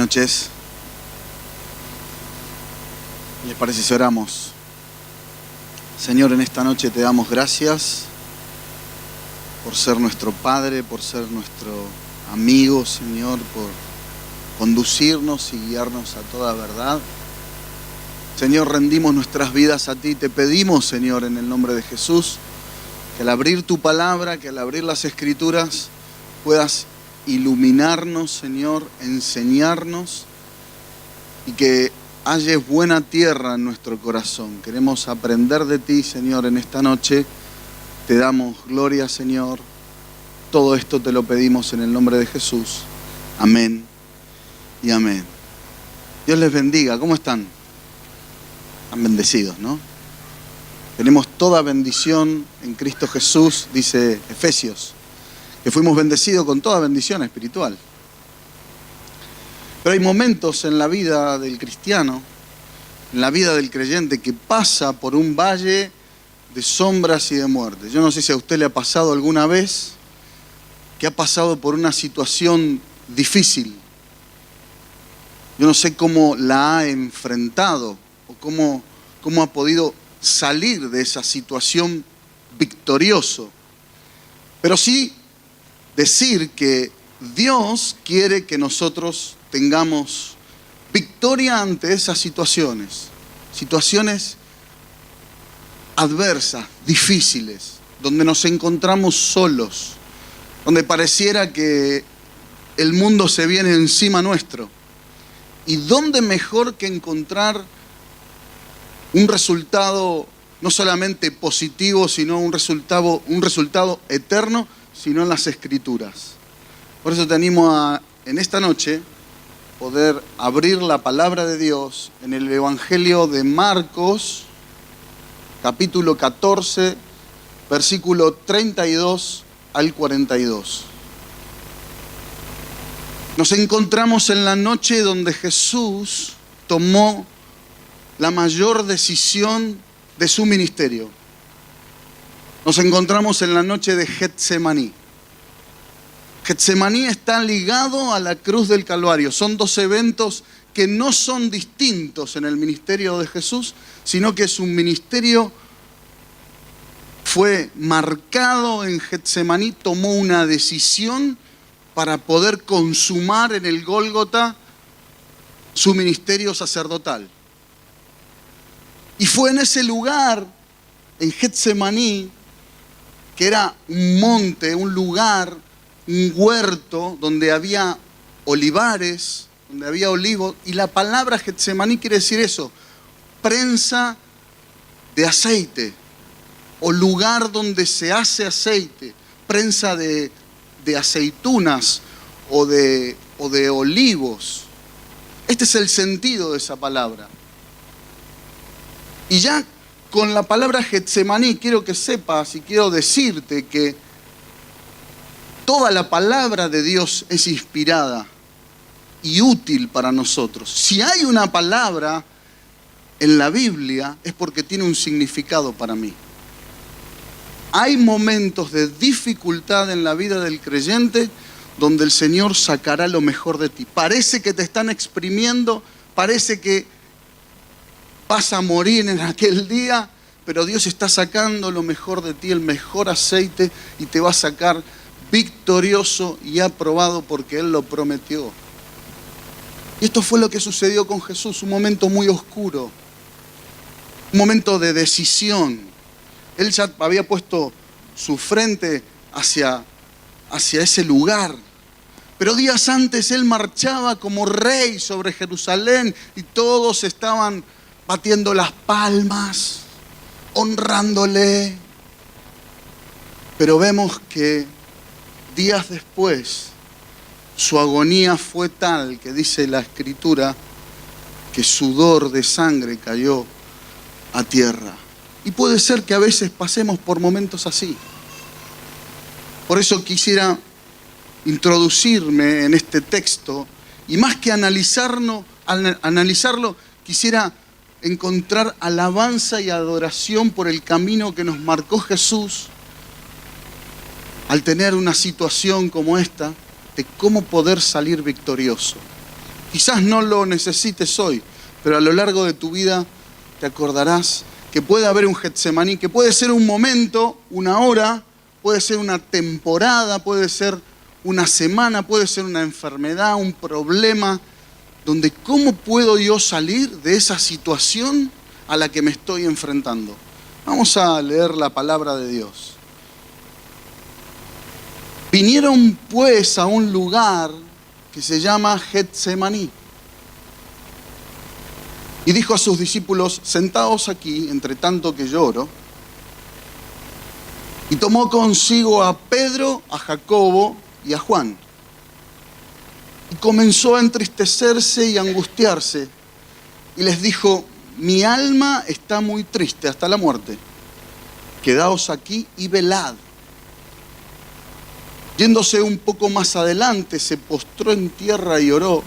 noches. ¿Les parece si oramos? Señor, en esta noche te damos gracias por ser nuestro Padre, por ser nuestro amigo, Señor, por conducirnos y guiarnos a toda verdad. Señor, rendimos nuestras vidas a ti. Te pedimos, Señor, en el nombre de Jesús, que al abrir tu palabra, que al abrir las Escrituras, puedas iluminarnos, Señor, enseñarnos y que halles buena tierra en nuestro corazón. Queremos aprender de ti, Señor, en esta noche. Te damos gloria, Señor. Todo esto te lo pedimos en el nombre de Jesús. Amén y amén. Dios les bendiga. ¿Cómo están? Están bendecidos, ¿no? Tenemos toda bendición en Cristo Jesús, dice Efesios, que fuimos bendecidos con toda bendición espiritual. Pero hay momentos en la vida del cristiano, en la vida del creyente, que pasa por un valle de sombras y de muerte. Yo no sé si a usted le ha pasado alguna vez que ha pasado por una situación difícil. Yo no sé cómo la ha enfrentado o cómo ha podido salir de esa situación victorioso. Pero sí decir que Dios quiere que nosotros tengamos victoria ante esas situaciones adversas, difíciles, donde nos encontramos solos, donde pareciera que el mundo se viene encima nuestro. ¿Y dónde mejor que encontrar un resultado no solamente positivo, sino un resultado eterno, sino en las Escrituras? Por eso te animo a, en esta noche, poder abrir la palabra de Dios en el Evangelio de Marcos, capítulo 14, versículo 32 al 42. Nos encontramos en la noche donde Jesús tomó la mayor decisión de su ministerio. Nos encontramos en la noche de Getsemaní. Getsemaní está ligado a la cruz del Calvario. Son dos eventos que no son distintos en el ministerio de Jesús, sino que su ministerio fue marcado en Getsemaní. Tomó una decisión para poder consumar en el Gólgota su ministerio sacerdotal. Y fue en ese lugar, en Getsemaní, que era un monte, un lugar, un huerto, donde había olivares, donde había olivos, y la palabra Getsemaní quiere decir eso, prensa de aceite, o lugar donde se hace aceite, prensa de aceitunas o de olivos. Este es el sentido de esa palabra. Y ya con la palabra Getsemaní quiero que sepas y quiero decirte que toda la palabra de Dios es inspirada y útil para nosotros. Si hay una palabra en la Biblia es porque tiene un significado para mí. Hay momentos de dificultad en la vida del creyente donde el Señor sacará lo mejor de ti. Parece que te están exprimiendo, parece que vas a morir en aquel día, pero Dios está sacando lo mejor de ti, el mejor aceite, y te va a sacar victorioso y aprobado porque Él lo prometió. Y esto fue lo que sucedió con Jesús, un momento muy oscuro, un momento de decisión. Él ya había puesto su frente hacia ese lugar. Pero días antes Él marchaba como rey sobre Jerusalén y todos estaban batiendo las palmas, honrándole. Pero vemos que días después su agonía fue tal que dice la Escritura que sudor de sangre cayó a tierra. Y puede ser que a veces pasemos por momentos así. Por eso quisiera introducirme en este texto y más que analizarlo, quisiera encontrar alabanza y adoración por el camino que nos marcó Jesús al tener una situación como esta, de cómo poder salir victorioso. Quizás no lo necesites hoy, pero a lo largo de tu vida te acordarás que puede haber un Getsemaní, que puede ser un momento, una hora, puede ser una temporada, puede ser una semana, puede ser una enfermedad, un problema, donde ¿cómo puedo yo salir de esa situación a la que me estoy enfrentando? Vamos a leer la palabra de Dios. Vinieron pues a un lugar que se llama Getsemaní. Y dijo a sus discípulos: sentaos aquí, entre tanto que lloro. Y tomó consigo a Pedro, a Jacobo y a Juan. Y comenzó a entristecerse y a angustiarse. Y les dijo: mi alma está muy triste hasta la muerte. Quedaos aquí y velad. Yéndose un poco más adelante, se postró en tierra y oró,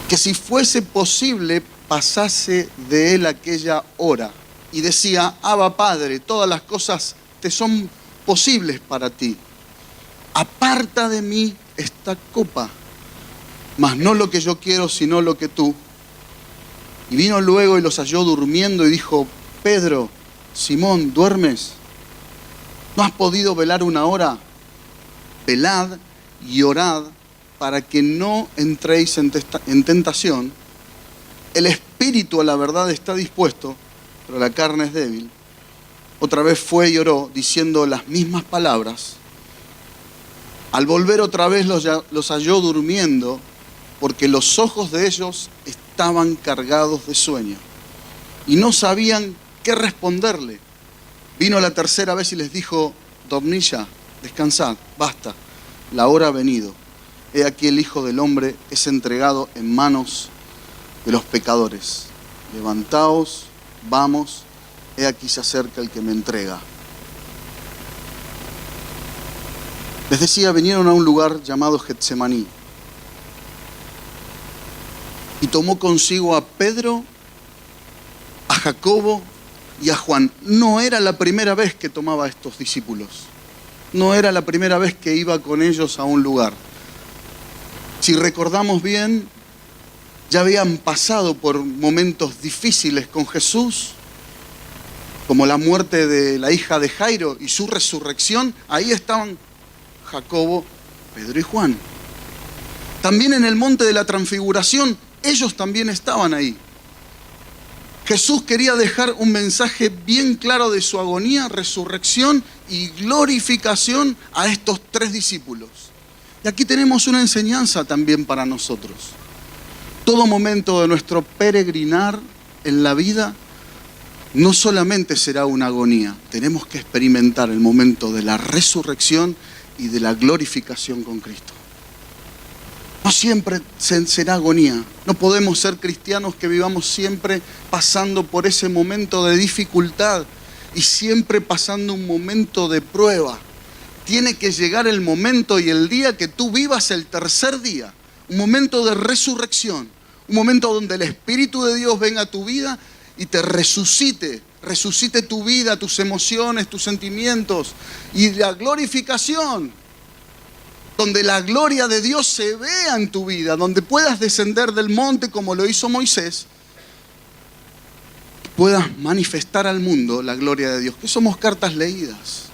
que si fuese posible pasase de él aquella hora. Y decía: Abba, Padre, todas las cosas te son posibles para ti. Aparta de mí esta copa, mas no lo que yo quiero, sino lo que tú. Y vino luego y los halló durmiendo y dijo: Pedro, Simón, ¿duermes? ¿No has podido velar una hora? Velad y orad para que no entréis en tentación. El espíritu a la verdad está dispuesto, pero la carne es débil. Otra vez fue y oró, diciendo las mismas palabras. Al volver otra vez los halló durmiendo, porque los ojos de ellos estaban cargados de sueño y no sabían qué responderle. Vino la tercera vez y les dijo: dormid ya, descansad, basta, la hora ha venido. He aquí el Hijo del Hombre es entregado en manos de los pecadores. Levantaos, vamos, he aquí se acerca el que me entrega. Les decía, vinieron a un lugar llamado Getsemaní. Y tomó consigo a Pedro, a Jacobo y a Juan. No era la primera vez que tomaba a estos discípulos. No era la primera vez que iba con ellos a un lugar. Si recordamos bien, ya habían pasado por momentos difíciles con Jesús, como la muerte de la hija de Jairo y su resurrección. Ahí estaban Jacobo, Pedro y Juan. También en el monte de la transfiguración, ellos también estaban ahí. Jesús quería dejar un mensaje bien claro de su agonía, resurrección y glorificación a estos tres discípulos. Y aquí tenemos una enseñanza también para nosotros. Todo momento de nuestro peregrinar en la vida no solamente será una agonía, tenemos que experimentar el momento de la resurrección y de la glorificación con Cristo. No siempre será agonía. No podemos ser cristianos que vivamos siempre pasando por ese momento de dificultad y siempre pasando un momento de prueba. Tiene que llegar el momento y el día que tú vivas el tercer día, un momento de resurrección, un momento donde el Espíritu de Dios venga a tu vida y te resucite tu vida, tus emociones, tus sentimientos, y la glorificación, donde la gloria de Dios se vea en tu vida, donde puedas descender del monte como lo hizo Moisés, puedas manifestar al mundo la gloria de Dios, que somos cartas leídas.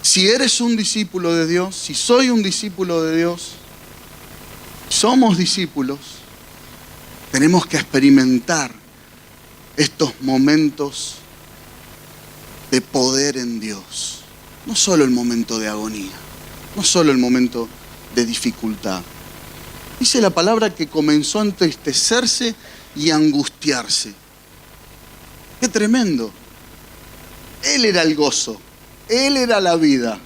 Si eres un discípulo de Dios, si soy un discípulo de Dios, somos discípulos, tenemos que experimentar estos momentos de poder en Dios. No solo el momento de agonía, no solo el momento de dificultad. Dice la palabra que comenzó a entristecerse y a angustiarse. ¡Qué tremendo! Él era el gozo, Él era la vida,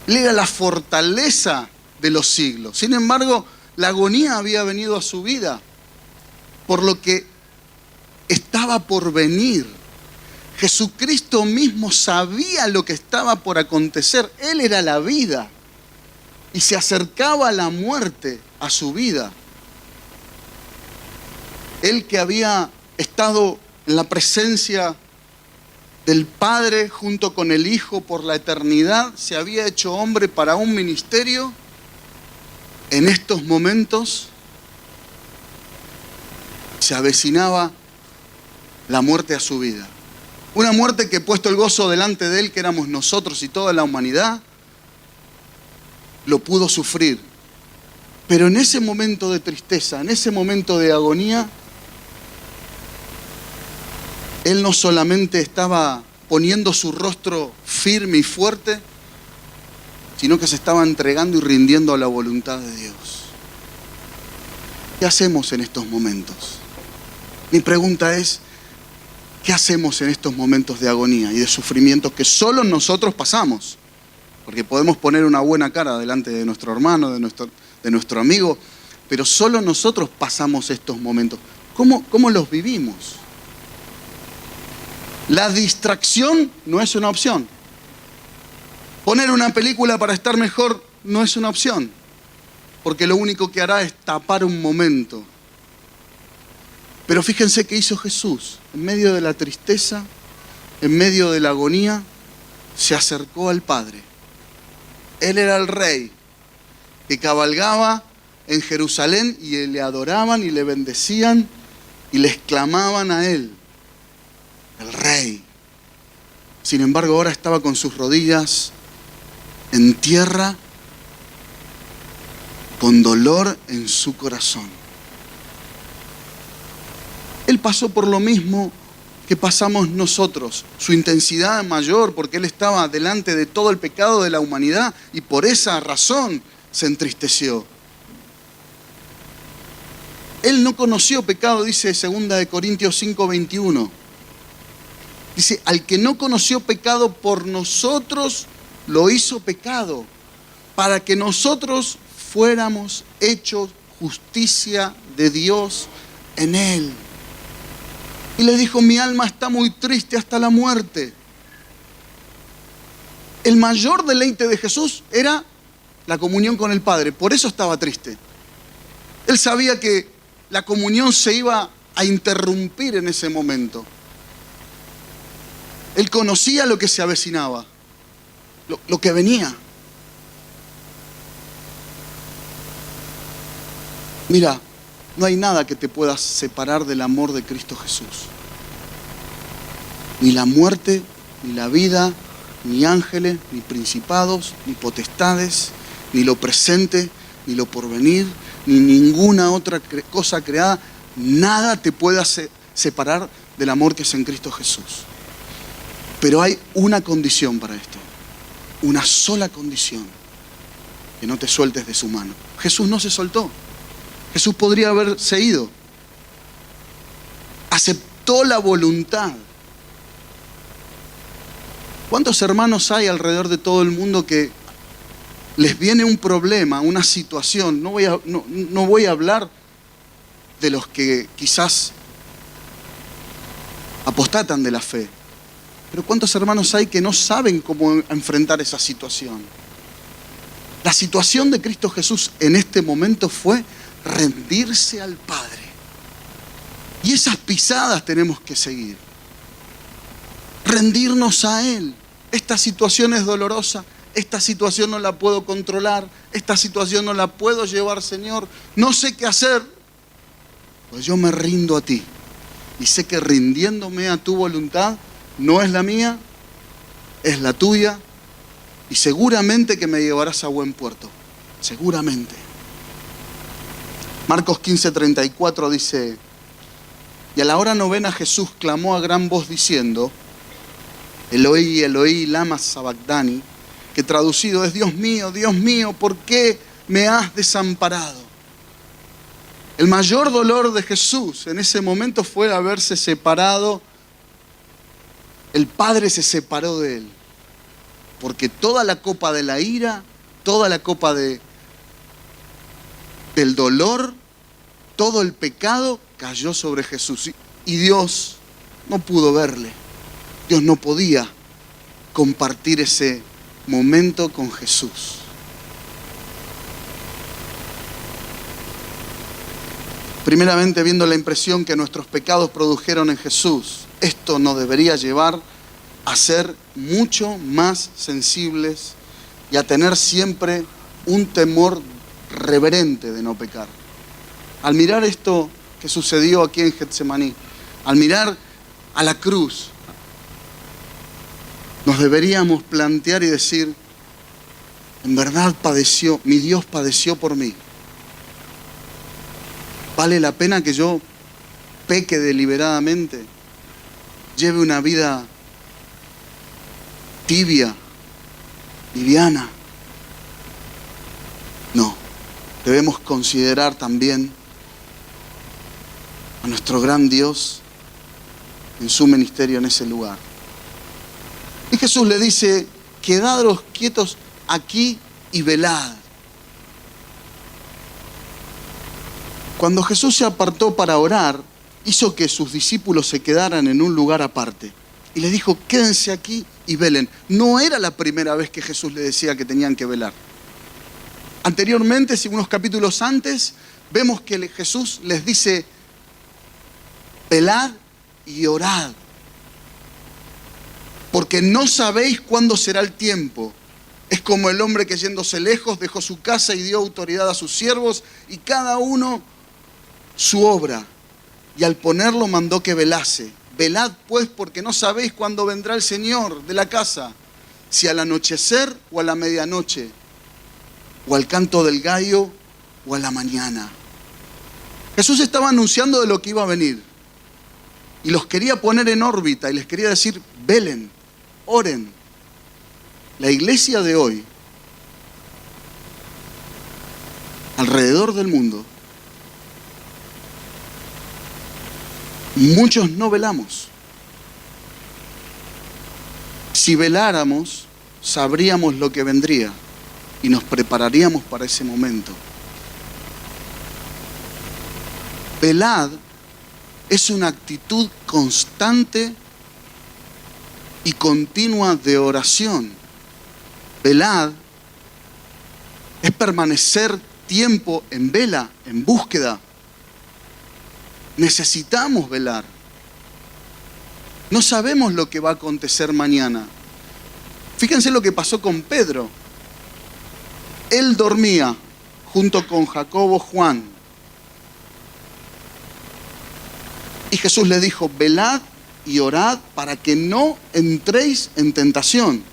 Él era la fortaleza de los siglos. Sin embargo, la agonía había venido a su vida, por lo que estaba por venir. Jesucristo mismo sabía lo que estaba por acontecer. Él era la vida y se acercaba a la muerte, a su vida. Él que había estado en la presencia del Padre junto con el Hijo por la eternidad, se había hecho hombre para un ministerio en estos momentos se avecinaba la muerte a su vida. Una muerte que, puesto el gozo delante de él, que éramos nosotros y toda la humanidad, lo pudo sufrir. Pero en ese momento de tristeza, en ese momento de agonía, él no solamente estaba poniendo su rostro firme y fuerte, sino que se estaba entregando y rindiendo a la voluntad de Dios. ¿Qué hacemos en estos momentos? Mi pregunta es, ¿qué hacemos en estos momentos de agonía y de sufrimiento que solo nosotros pasamos? Porque podemos poner una buena cara delante de nuestro hermano, de nuestro amigo, pero solo nosotros pasamos estos momentos. ¿Cómo los vivimos? La distracción no es una opción. Poner una película para estar mejor no es una opción, porque lo único que hará es tapar un momento. Pero fíjense qué hizo Jesús. En medio de la tristeza, en medio de la agonía, se acercó al Padre. Él era el rey que cabalgaba en Jerusalén y le adoraban y le bendecían y le exclamaban a él, el rey. Sin embargo, ahora estaba con sus rodillas en tierra, con dolor en su corazón. Él pasó por lo mismo que pasamos nosotros. Su intensidad mayor, porque él estaba delante de todo el pecado de la humanidad y por esa razón se entristeció. Él no conoció pecado, dice 2 Corintios 5:21. Dice, al que no conoció pecado por nosotros, lo hizo pecado, para que nosotros fuéramos hechos justicia de Dios en él. Y le dijo, mi alma está muy triste hasta la muerte. El mayor deleite de Jesús era la comunión con el Padre, por eso estaba triste. Él sabía que la comunión se iba a interrumpir en ese momento. Él conocía lo que se avecinaba, lo que venía. Mira, no hay nada que te pueda separar del amor de Cristo Jesús. Ni la muerte, ni la vida, ni ángeles, ni principados, ni potestades, ni lo presente, ni lo porvenir, ni ninguna otra cosa creada. Nada te pueda separar del amor que es en Cristo Jesús. Pero hay una condición para esto. Una sola condición. Que no te sueltes de su mano. Jesús no se soltó. Jesús podría haberse ido. Aceptó la voluntad. ¿Cuántos hermanos hay alrededor de todo el mundo que les viene un problema, una situación? No voy a hablar de los que quizás apostatan de la fe. Pero ¿cuántos hermanos hay que no saben cómo enfrentar esa situación? La situación de Cristo Jesús en este momento fue rendirse al Padre. Y esas pisadas tenemos que seguir. Rendirnos a Él. Esta situación es dolorosa. Esta situación no la puedo controlar. Esta situación no la puedo llevar, Señor. No sé qué hacer. Pues yo me rindo a ti. Y sé que rindiéndome a tu voluntad, no es la mía, es la tuya. Y seguramente que me llevarás a buen puerto. Seguramente. Marcos 15:34 dice, y a la hora novena Jesús clamó a gran voz diciendo, Eloi, Eloi, lama sabactani, que traducido es, Dios mío, ¿por qué me has desamparado? El mayor dolor de Jesús en ese momento fue haberse separado. El Padre se separó de él. Porque toda la copa de la ira, toda la copa del dolor, todo el pecado cayó sobre Jesús. Y Dios no pudo verle. Dios no podía compartir ese momento con Jesús. Primeramente, viendo la impresión que nuestros pecados produjeron en Jesús, esto nos debería llevar a ser mucho más sensibles y a tener siempre un temor reverente de no pecar. Al mirar esto que sucedió aquí en Getsemaní, al mirar a la cruz, nos deberíamos plantear y decir, en verdad padeció, mi Dios padeció por mí. ¿Vale la pena que yo peque deliberadamente? Lleve una vida tibia, liviana. No, debemos considerar también a nuestro gran Dios en su ministerio en ese lugar. Y Jesús le dice, quedaros quietos aquí y velad. Cuando Jesús se apartó para orar, hizo que sus discípulos se quedaran en un lugar aparte. Y les dijo, quédense aquí y velen. No era la primera vez que Jesús les decía que tenían que velar. Anteriormente, unos capítulos antes, vemos que Jesús les dice, velad y orad, porque no sabéis cuándo será el tiempo. Es como el hombre que yéndose lejos dejó su casa y dio autoridad a sus siervos y cada uno su obra. Y al ponerlo mandó que velase. Velad pues porque no sabéis cuándo vendrá el Señor de la casa, si al anochecer o a la medianoche, o al canto del gallo o a la mañana. Jesús estaba anunciando de lo que iba a venir y los quería poner en órbita y les quería decir, velen, oren. La iglesia de hoy, alrededor del mundo, muchos no velamos. Si veláramos, sabríamos lo que vendría y nos prepararíamos para ese momento. Velad es una actitud constante y continua de oración. Velad es permanecer tiempo en vela, en búsqueda. Necesitamos velar. No sabemos lo que va a acontecer mañana. Fíjense lo que pasó con Pedro. Él dormía junto con Jacobo, Juan. Y Jesús le dijo, velad y orad para que no entréis en tentación.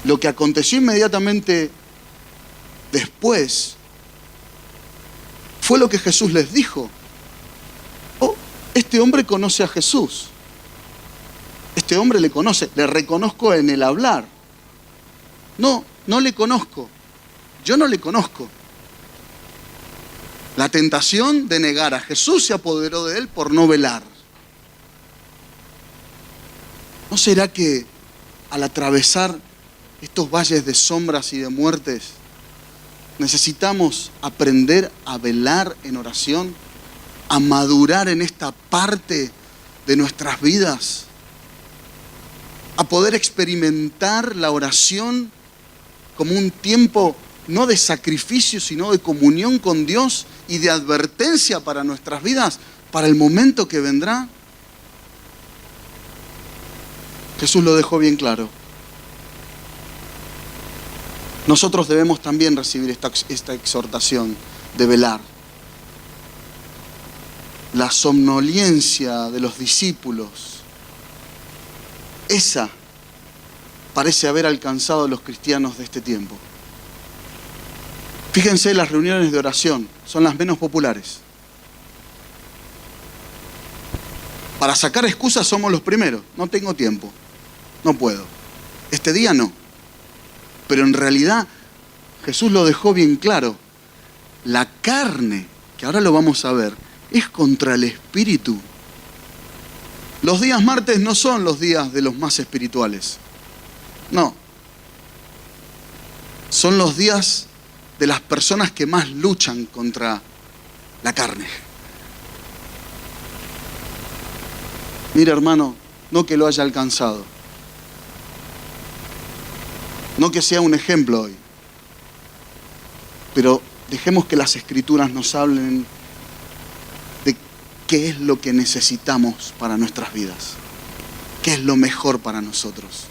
Lo que aconteció inmediatamente después fue lo que Jesús les dijo. Oh, este hombre conoce a Jesús. Este hombre le conoce, le reconozco en el hablar. No le conozco. Yo no le conozco. La tentación de negar a Jesús se apoderó de él por no velar. ¿No será que al atravesar estos valles de sombras y de muertes, necesitamos aprender a velar en oración, a madurar en esta parte de nuestras vidas, a poder experimentar la oración como un tiempo no de sacrificio, sino de comunión con Dios y de advertencia para nuestras vidas, para el momento que vendrá? Jesús lo dejó bien claro. Nosotros debemos también recibir esta exhortación de velar. La somnolencia de los discípulos, esa parece haber alcanzado a los cristianos de este tiempo. Fíjense, las reuniones de oración son las menos populares. Para sacar excusas somos los primeros. No tengo tiempo, no puedo. Este día no. Pero en realidad Jesús lo dejó bien claro. La carne, que ahora lo vamos a ver, es contra el espíritu. Los días martes no son los días de los más espirituales. No. Son los días de las personas que más luchan contra la carne. Mira, hermano, no que lo haya alcanzado. No que sea un ejemplo hoy. Pero dejemos que las Escrituras nos hablen de qué es lo que necesitamos para nuestras vidas. Qué es lo mejor para nosotros.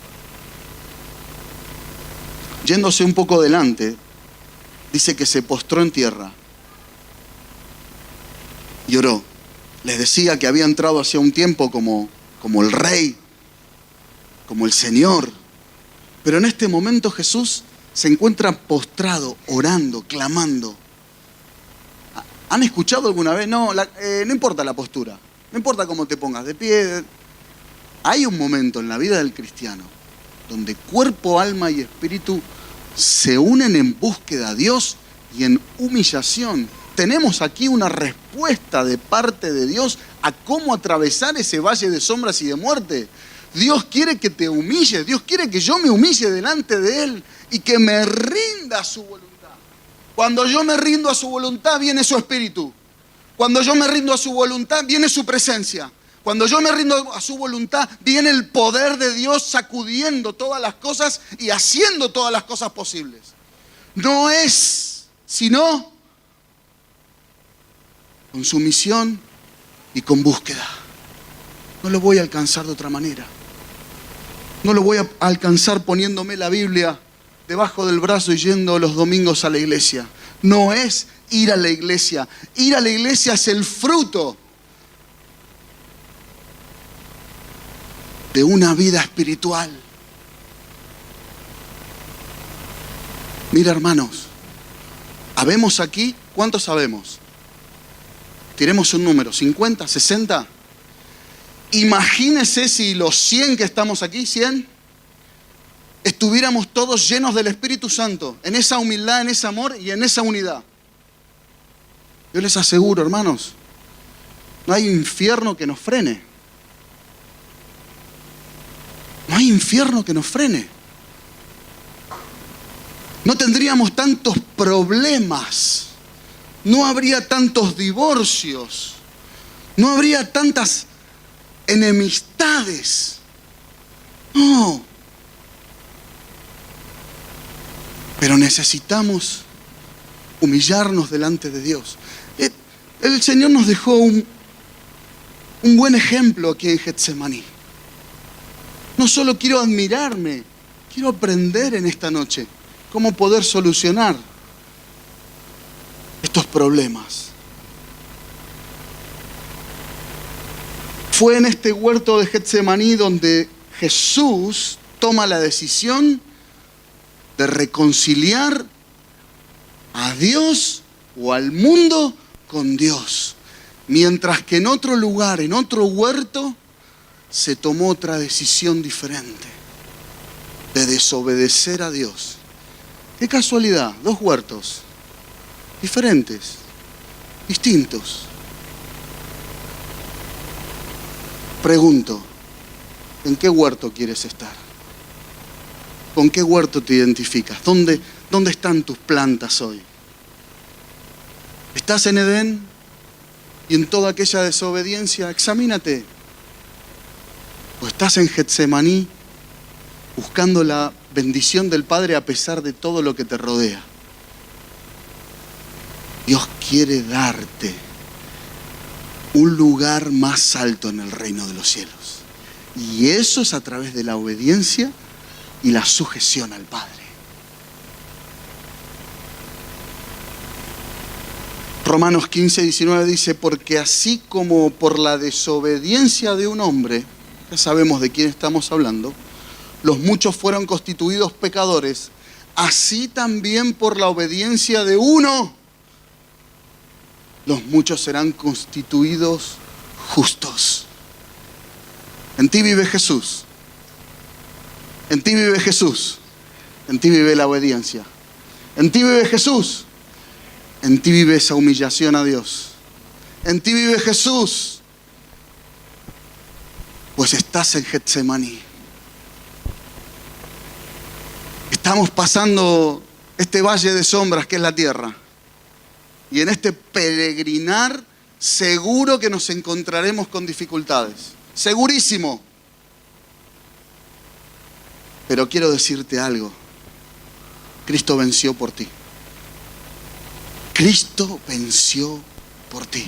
Yéndose un poco adelante, dice que se postró en tierra y oró. Les decía que había entrado hacía un tiempo como el Rey, como el Señor. Pero en este momento Jesús se encuentra postrado, orando, clamando. ¿Han escuchado alguna vez? No, no importa la postura, no importa cómo te pongas de pie. Hay un momento en la vida del cristiano donde cuerpo, alma y espíritu se unen en búsqueda a Dios y en humillación. Tenemos aquí una respuesta de parte de Dios a cómo atravesar ese valle de sombras y de muerte. Dios quiere que te humilles, Dios quiere que yo me humille delante de Él y que me rinda a su voluntad. Cuando yo me rindo a su voluntad, viene su espíritu. Cuando yo me rindo a su voluntad, viene su presencia. Cuando yo me rindo a su voluntad, viene el poder de Dios sacudiendo todas las cosas y haciendo todas las cosas posibles. No es sino con sumisión y con búsqueda. No lo voy a alcanzar de otra manera. No lo voy a alcanzar poniéndome la Biblia debajo del brazo y yendo los domingos a la iglesia. No es ir a la iglesia. Ir a la iglesia es el fruto de una vida espiritual. Mira, hermanos, habemos aquí, ¿cuántos sabemos? Tiremos un número, 50, 60. Imagínese si los 100 que estamos aquí, 100, estuviéramos todos llenos del Espíritu Santo, en esa humildad, en ese amor y en esa unidad. Yo les aseguro, hermanos, no hay infierno que nos frene. No hay infierno que nos frene. No tendríamos tantos problemas. No habría tantos divorcios. No habría tantas enemistades. No. Pero necesitamos humillarnos delante de Dios. El Señor nos dejó un buen ejemplo aquí en Getsemaní. No solo quiero admirarme, quiero aprender en esta noche cómo poder solucionar estos problemas. Fue en este huerto de Getsemaní donde Jesús toma la decisión de reconciliar a Dios o al mundo con Dios. Mientras que en otro lugar, en otro huerto, se tomó otra decisión diferente, de desobedecer a Dios. Qué casualidad, dos huertos diferentes, distintos. Pregunto, ¿en qué huerto quieres estar? ¿Con qué huerto te identificas? ¿Dónde están tus plantas hoy? ¿Estás en Edén? Y en toda aquella desobediencia, examínate. ¿O estás en Getsemaní buscando la bendición del Padre a pesar de todo lo que te rodea? Dios quiere darte un lugar más alto en el reino de los cielos. Y eso es a través de la obediencia y la sujeción al Padre. Romanos 15, 19 dice, porque así como por la desobediencia de un hombre, ya sabemos de quién estamos hablando, los muchos fueron constituidos pecadores, así también por la obediencia de uno, los muchos serán constituidos justos. En ti vive Jesús. En ti vive Jesús. En ti vive la obediencia. En ti vive Jesús. En ti vive esa humillación a Dios. En ti vive Jesús. Pues estás en Getsemaní. Estamos pasando este valle de sombras que es la tierra. Y en este peregrinar seguro que nos encontraremos con dificultades. Segurísimo. Pero quiero decirte algo. Cristo venció por ti. Cristo venció por ti.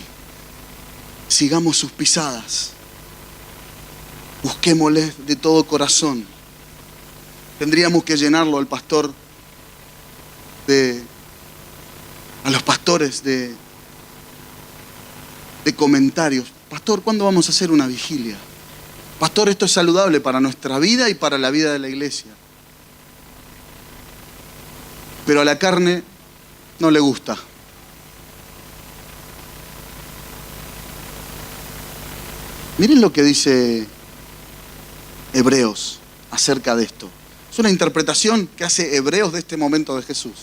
Sigamos sus pisadas. Busquémosle de todo corazón. Tendríamos que llenarlo al pastor de seguidores de comentarios. Pastor, ¿cuándo vamos a hacer una vigilia? Pastor, esto es saludable para nuestra vida y para la vida de la iglesia. Pero a la carne no le gusta. Miren lo que dice Hebreos acerca de esto. Es una interpretación que hace Hebreos de este momento de Jesús.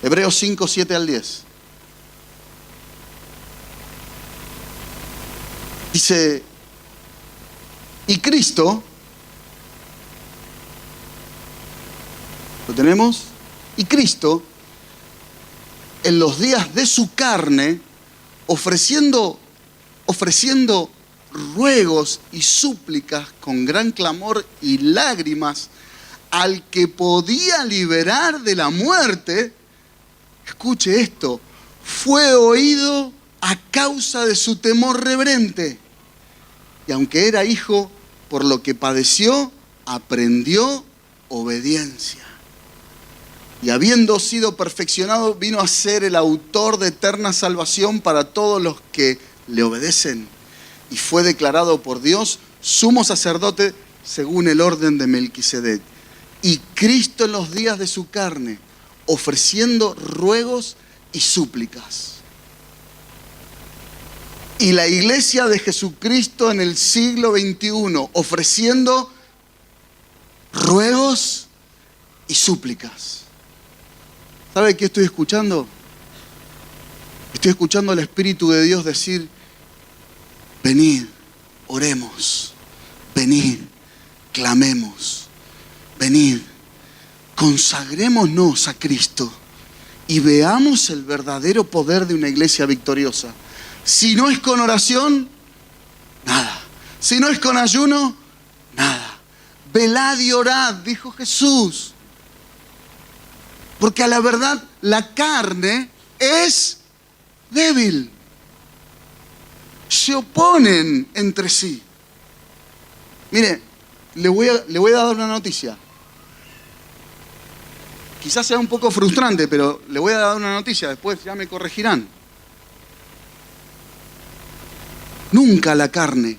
Hebreos 5, 7 al 10. Dice, y Cristo, ¿lo tenemos? Y Cristo, en los días de su carne, ofreciendo ruegos y súplicas con gran clamor y lágrimas al que podía liberar de la muerte, escuche esto, fue oído a causa de su temor reverente. Y aunque era hijo, por lo que padeció, aprendió obediencia. Y habiendo sido perfeccionado, vino a ser el autor de eterna salvación para todos los que le obedecen. Y fue declarado por Dios sumo sacerdote según el orden de Melquisedec. Y Cristo en los días de su carne, ofreciendo ruegos y súplicas. Y la iglesia de Jesucristo en el siglo XXI, ofreciendo ruegos y súplicas. ¿Sabe qué estoy escuchando? Estoy escuchando al Espíritu de Dios decir, venid, oremos, venid, clamemos, venid, consagrémonos a Cristo y veamos el verdadero poder de una iglesia victoriosa. Si no es con oración, nada. Si no es con ayuno, nada. Velad y orad, dijo Jesús. Porque a la verdad la carne es débil. Se oponen entre sí. Mire, le voy a dar una noticia. Quizás sea un poco frustrante, pero le voy a dar una noticia, después ya me corregirán. Nunca la carne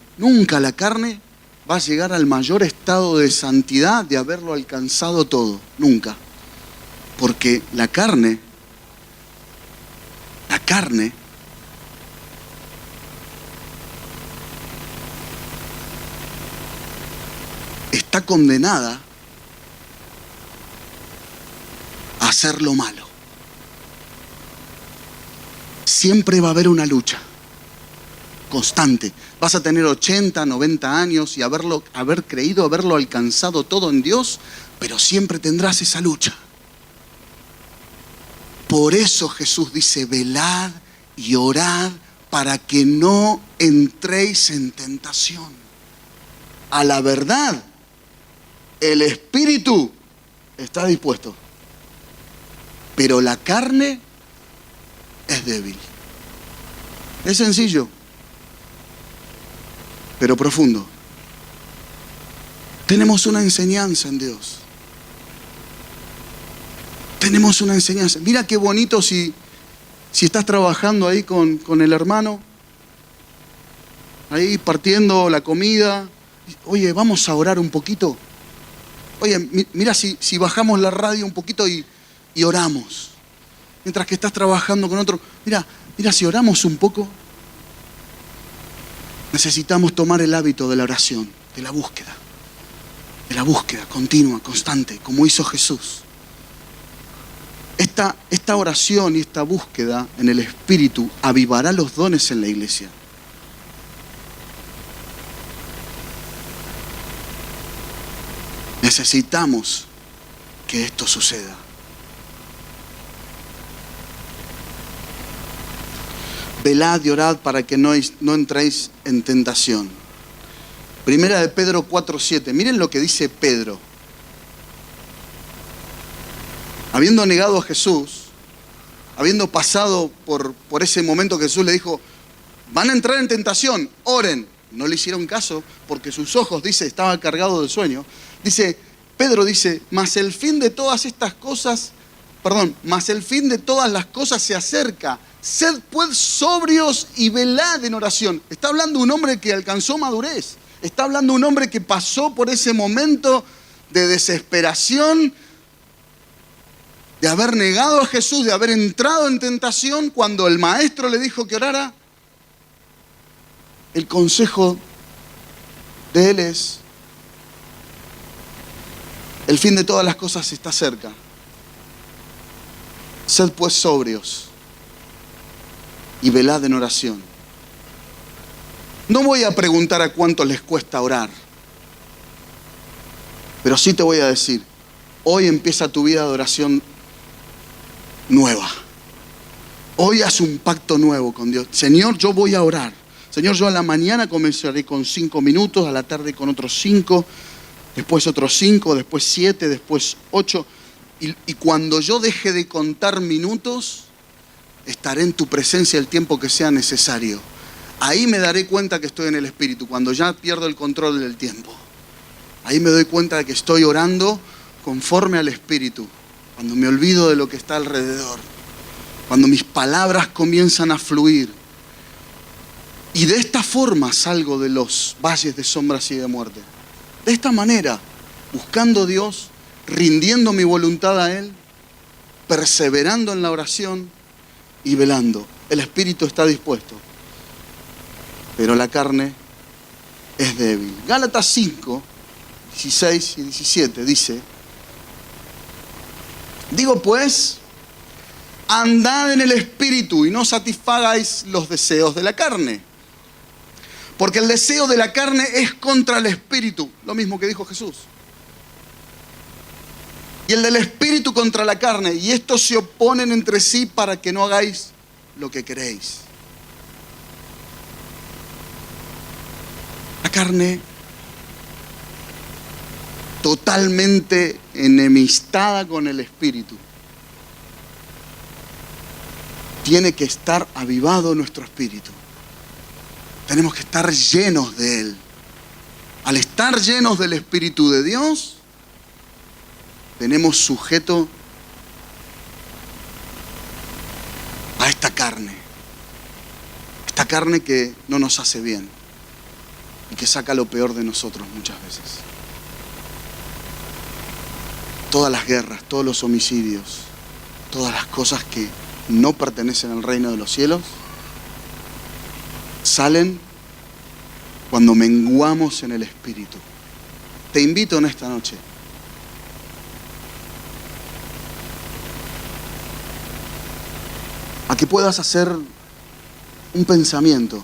va a llegar al mayor estado de santidad de haberlo alcanzado todo. Nunca. Porque la carne está condenada a hacer lo malo. Siempre va a haber una lucha constante. Vas a tener 80, 90 años y haber creído, haberlo alcanzado todo en Dios, pero siempre tendrás esa lucha. Por eso Jesús dice, velad y orad para que no entréis en tentación. A la verdad, el espíritu está dispuesto, pero la carne es débil. Es sencillo, pero profundo. Tenemos una enseñanza en Dios. Tenemos una enseñanza. Mira qué bonito si estás trabajando ahí con el hermano, ahí partiendo la comida. Oye, vamos a orar un poquito. Oye, mira si bajamos la radio un poquito y oramos. Mientras que estás trabajando con otro. Mira si oramos un poco. Necesitamos tomar el hábito de la oración, de la búsqueda continua, constante, como hizo Jesús. Esta oración y esta búsqueda en el Espíritu avivará los dones en la iglesia. Necesitamos que esto suceda. Velad y orad para que no entréis en tentación. Primera de Pedro 4:7. Miren lo que dice Pedro. Habiendo negado a Jesús, habiendo pasado por ese momento que Jesús le dijo, van a entrar en tentación, oren. No le hicieron caso porque sus ojos, dice, estaban cargados de sueño. Pedro dice, mas el fin de todas estas cosas mas el fin de todas las cosas se acerca. Sed pues sobrios y velad en oración. Está hablando un hombre que alcanzó madurez. Está hablando un hombre que pasó por ese momento de desesperación, de haber negado a Jesús, de haber entrado en tentación. Cuando el maestro le dijo que orara, el consejo de él es: el fin de todas las cosas está cerca. Sed pues sobrios y velad en oración. No voy a preguntar a cuánto les cuesta orar, pero sí te voy a decir, hoy empieza tu vida de oración nueva. Hoy haz un pacto nuevo con Dios. Señor, yo voy a orar. Señor, yo a la mañana comenzaré con 5 minutos, a la tarde con otros 5, después otros 5, después 7, después 8. Y cuando yo deje de contar minutos, estaré en tu presencia el tiempo que sea necesario. Ahí me daré cuenta que estoy en el Espíritu, cuando ya pierdo el control del tiempo. Ahí me doy cuenta de que estoy orando conforme al Espíritu. Cuando me olvido de lo que está alrededor. Cuando mis palabras comienzan a fluir. Y de esta forma salgo de los valles de sombras y de muerte. De esta manera, buscando a Dios, rindiendo mi voluntad a Él, perseverando en la oración y velando. El espíritu está dispuesto, pero la carne es débil. Gálatas 5, 16 y 17 dice: digo pues, andad en el espíritu y no satisfagáis los deseos de la carne. Porque el deseo de la carne es contra el espíritu, lo mismo que dijo Jesús. Y el del espíritu contra la carne, y estos se oponen entre sí para que no hagáis lo que queréis. La carne, totalmente enemistada con el espíritu, tiene que estar avivado nuestro espíritu. Tenemos que estar llenos de Él. Al estar llenos del Espíritu de Dios, tenemos sujeto a esta carne. Esta carne que no nos hace bien y que saca lo peor de nosotros muchas veces. Todas las guerras, todos los homicidios, todas las cosas que no pertenecen al reino de los cielos, salen cuando menguamos en el Espíritu. Te invito en esta noche a que puedas hacer un pensamiento.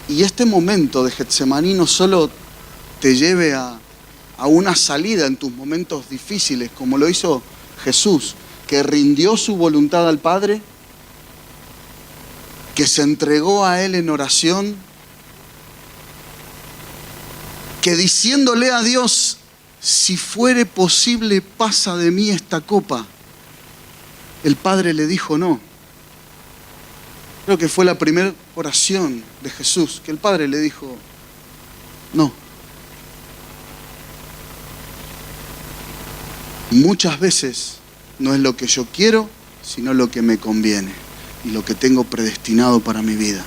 Y este momento de Getsemaní no solo te lleve a una salida en tus momentos difíciles, como lo hizo Jesús, que rindió su voluntad al Padre, que se entregó a Él en oración, que diciéndole a Dios: si fuere posible, pasa de mí esta copa. El Padre le dijo no. Creo que fue la primera oración de Jesús, que el Padre le dijo no. Muchas veces no es lo que yo quiero, sino lo que me conviene y lo que tengo predestinado para mi vida.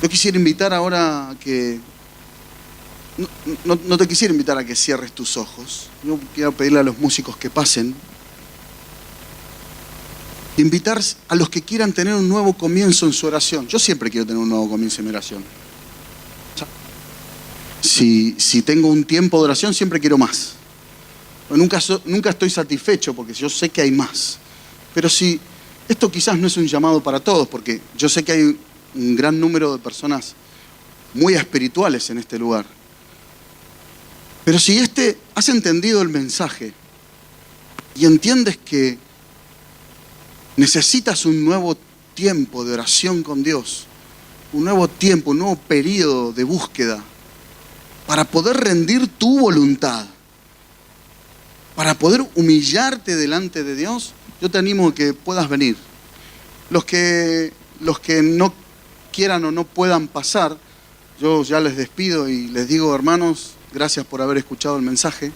Yo quisiera invitar ahora a que... No te quisiera invitar a que cierres tus ojos. Yo quiero pedirle a los músicos que pasen. Invitar a los que quieran tener un nuevo comienzo en su oración. Yo siempre quiero tener un nuevo comienzo en mi oración. Si tengo un tiempo de oración, siempre quiero más. Nunca estoy satisfecho porque yo sé que hay más. Pero si esto quizás no es un llamado para todos, porque yo sé que hay un gran número de personas muy espirituales en este lugar. Pero si has entendido el mensaje y entiendes que necesitas un nuevo tiempo de oración con Dios, un nuevo tiempo, un nuevo periodo de búsqueda para poder rendir tu voluntad, para poder humillarte delante de Dios, yo te animo a que puedas venir. Los que no quieran o no puedan pasar, Yo ya les despido y les digo, hermanos, gracias por haber escuchado el mensaje.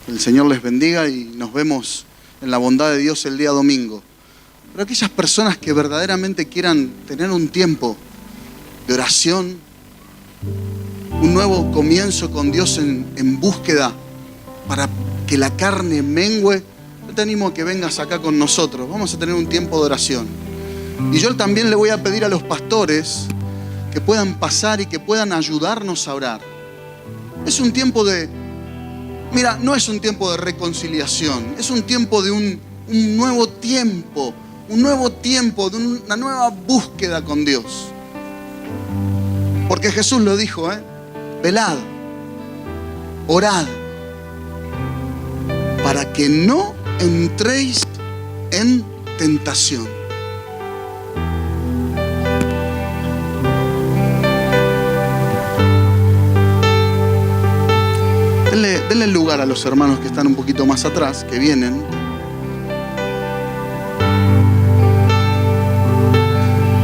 El Señor les bendiga y nos vemos en la bondad de Dios el día domingo. Pero aquellas personas que verdaderamente quieran tener un tiempo de oración, un nuevo comienzo con Dios en búsqueda para que la carne mengüe, yo te animo a que vengas acá con nosotros. Vamos a tener un tiempo de oración. Y yo también le voy a pedir a los pastores que puedan pasar y que puedan ayudarnos a orar. Es un tiempo de... Mira, no es un tiempo de reconciliación, es un tiempo de un nuevo tiempo, de una nueva búsqueda con Dios. Porque Jesús lo dijo, velad, orad, para que no entréis en tentación. Denle lugar a los hermanos que están un poquito más atrás, que vienen.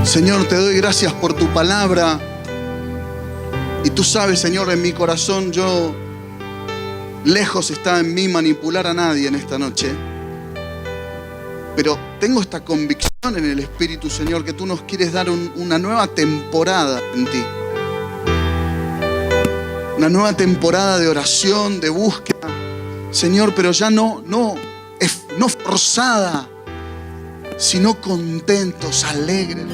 Señor, te doy gracias por tu palabra. Y tú sabes, Señor, en mi corazón, lejos está en mí manipular a nadie en esta noche. Pero tengo esta convicción en el Espíritu, Señor, que tú nos quieres dar una nueva temporada en ti. Una nueva temporada de oración, de búsqueda, Señor, pero ya no forzada, sino contentos, alegres.